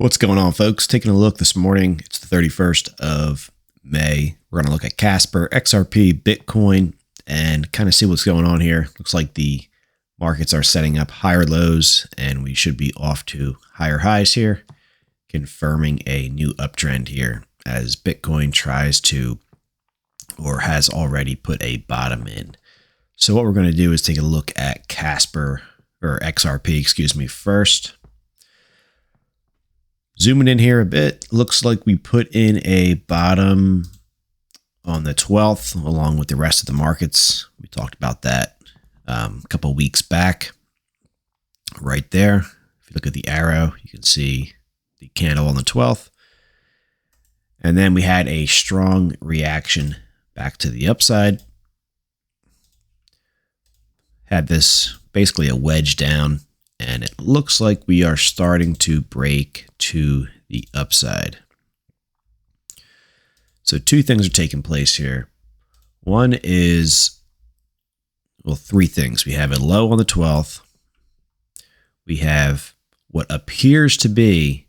What's going on, folks? Taking a look this morning. It's the 31st of May. We're going to look at Casper, XRP, Bitcoin, and kind of see what's going on here. Looks like the markets are setting up higher lows, and we should be off to higher highs here, confirming a new uptrend here as Bitcoin tries to, or has already put a bottom in. So what we're going to do is take a look at Casper, or XRP, excuse me, first. Zooming in here a bit, looks like we put in a bottom on the 12th along with the rest of the markets. We talked about that a couple weeks back. Right there, if you look at the arrow, you can see the candle on the 12th. And then we had a strong reaction back to the upside. Had this basically a wedge down. And it looks like we are starting to break to the upside. So two things are taking place here. One is, well, three things. We have a low on the 12th. We have what appears to be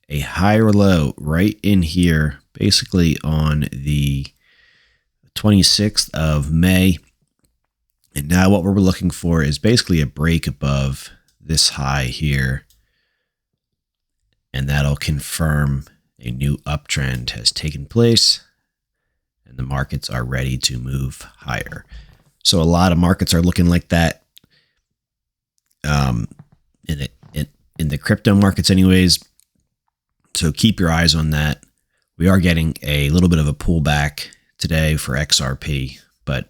a higher low right in here, basically on the 26th of May. And now what we're looking for is basically a break above this high here. And that'll confirm a new uptrend has taken place and the markets are ready to move higher. So a lot of markets are looking like that in the crypto markets anyways. So keep your eyes on that. We are getting a little bit of a pullback today for XRP, but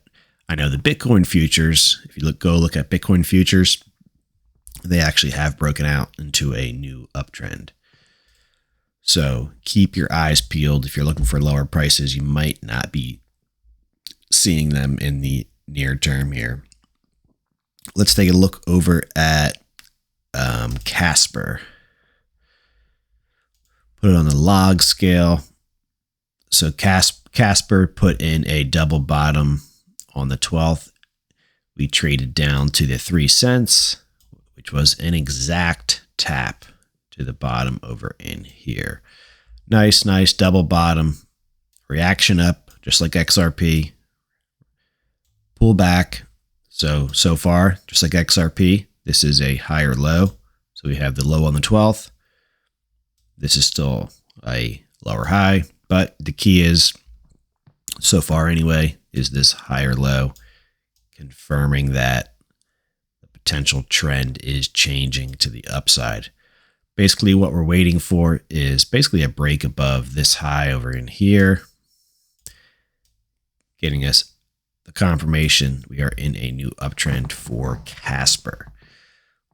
I know the Bitcoin futures, if you go look at Bitcoin futures, they actually have broken out into a new uptrend. So keep your eyes peeled. If you're looking for lower prices, you might not be seeing them in the near term here. Let's take a look over at Casper. Put it on the log scale. So Casper put in a double bottom on the 12th. We traded down to the 3 cents, which was an exact tap to the bottom over in here. Nice double bottom. Reaction up, just like XRP. Pull back. So far, just like XRP, this is a higher low. So we have the low on the 12th. This is still a lower high, but the key is, so far anyway, is this higher low, confirming that the potential trend is changing to the upside. Basically what we're waiting for is basically a break above this high over in here, getting us the confirmation we are in a new uptrend for Casper.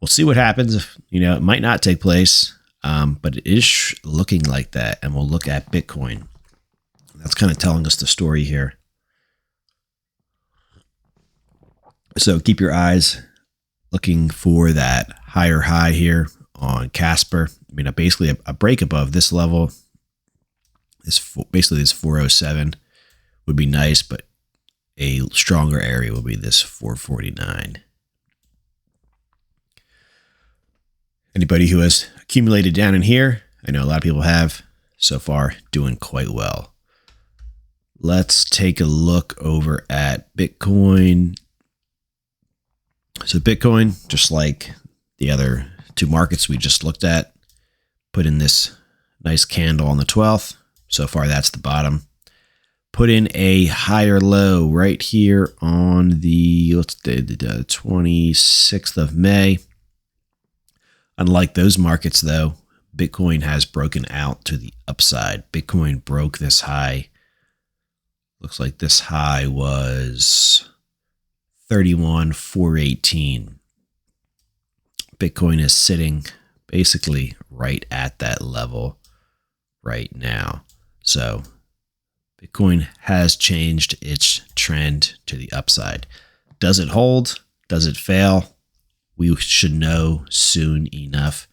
We'll see what happens. It might not take place, but it is looking like that. And we'll look at Bitcoin. That's kind of telling us the story here. So keep your eyes looking for that higher high here on Casper. Basically a break above this level, basically this 407 would be nice, but a stronger area would be this 449. Anybody who has accumulated down in here, I know a lot of people have so far, doing quite well. Let's take a look over at Bitcoin. So Bitcoin, just like the other two markets we just looked at, put in this nice candle on the 12th. So far, that's the bottom. Put in a higher low right here on the 26th of May. Unlike those markets, though, Bitcoin has broken out to the upside. Bitcoin broke this high. Looks like this high was 31,418. Bitcoin is sitting basically right at that level right now. So Bitcoin has changed its trend to the upside. Does it hold? Does it fail? We should know soon enough,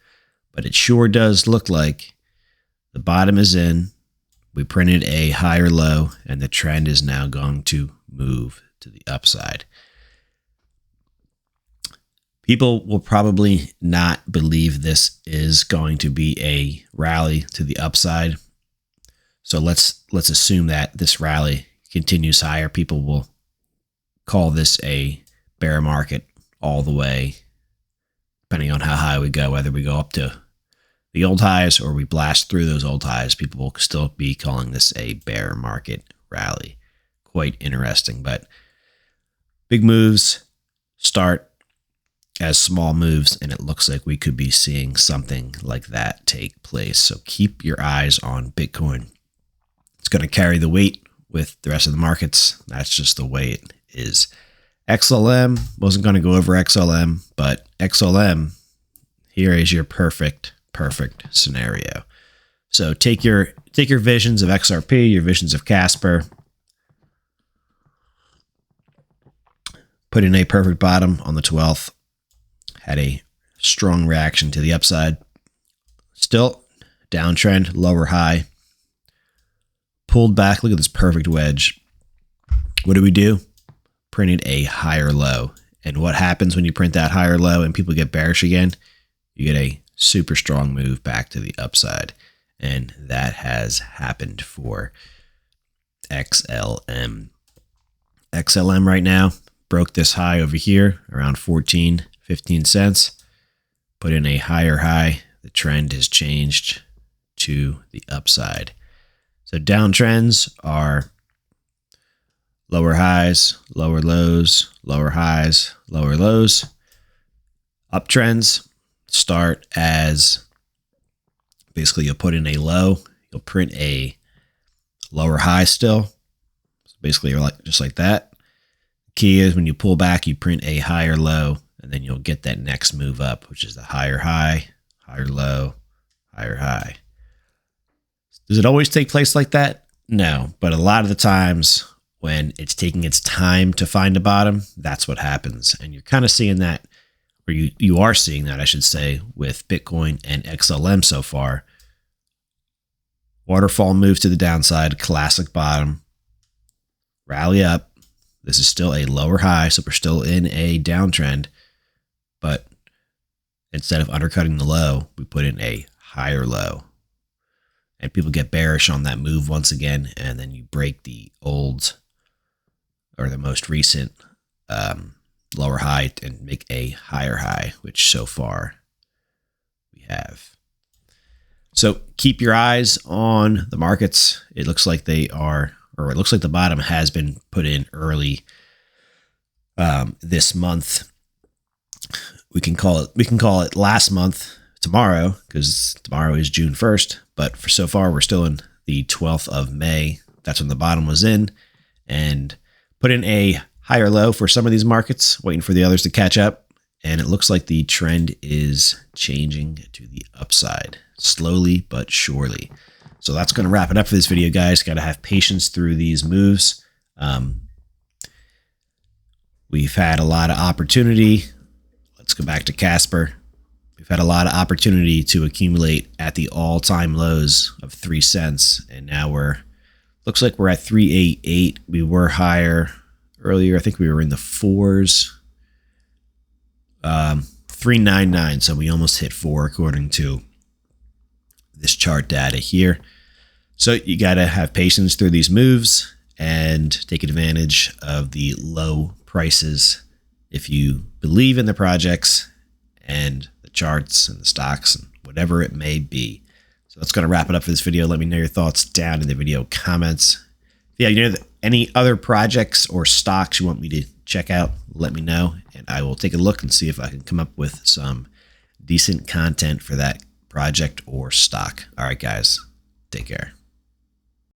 but it sure does look like the bottom is in. We printed a higher low, and the trend is now going to move to the upside. People will probably not believe this is going to be a rally to the upside. So let's assume that this rally continues higher. People will call this a bear market all the way, depending on how high we go, whether we go up to the old highs or we blast through those old highs. People will still be calling this a bear market rally. Quite interesting, but big moves start as small moves, and it looks like we could be seeing something like that take place. So keep your eyes on Bitcoin. It's going to carry the weight with the rest of the markets. That's just the way it is. XLM, wasn't going to go over XLM, but XLM, here is your perfect scenario. So take your visions of XRP, your visions of Casper, put in a perfect bottom on the 12th, had a strong reaction to the upside, still downtrend, lower high, pulled back. Look at this perfect wedge. What do? Printed a higher low. And what happens when you print that higher low and people get bearish again? You get a super strong move back to the upside. And that has happened for XLM. XLM right now broke this high over here around 15 cents. Put in a higher high. The trend has changed to the upside. So downtrends are lower highs, lower lows, lower highs, lower lows. Uptrends start as basically you'll put in a low, you'll print a lower high still. So basically you're just like that. Key is when you pull back, you print a higher low, and then you'll get that next move up, which is the higher high, higher low, higher high. Does it always take place like that? No, but a lot of the times when it's taking its time to find a bottom, that's what happens. And you're kind of seeing that, or you are seeing that, I should say, with Bitcoin and XLM so far. Waterfall move to the downside, classic bottom, rally up. This is still a lower high, so we're still in a downtrend, but instead of undercutting the low, we put in a higher low. And people get bearish on that move once again, and then you break the old or the most recent lower high and make a higher high, which so far we have. So keep your eyes on the markets. It looks like they are, or it looks like the bottom has been put in early this month. We can call it last month tomorrow, because tomorrow is June 1st. But for so far, we're still in the 12th of May. That's when the bottom was in, and put in a higher low for some of these markets, waiting for the others to catch up. And it looks like the trend is changing to the upside, slowly but surely. So that's going to wrap it up for this video, guys. Got to have patience through these moves. We've had a lot of opportunity. Let's go back to Casper. We've had a lot of opportunity to accumulate at the all-time lows of 3 cents. And now looks like we're at 388. We were higher earlier. I think we were in the fours. 399. So we almost hit 4 according to this chart data here. So you got to have patience through these moves and take advantage of the low prices if you believe in the projects and the charts and the stocks and whatever it may be. So that's going to wrap it up for this video. Let me know your thoughts down in the video comments. If you know any other projects or stocks you want me to check out, let me know, and I will take a look and see if I can come up with some decent content for that project or stock. All right, guys, take care.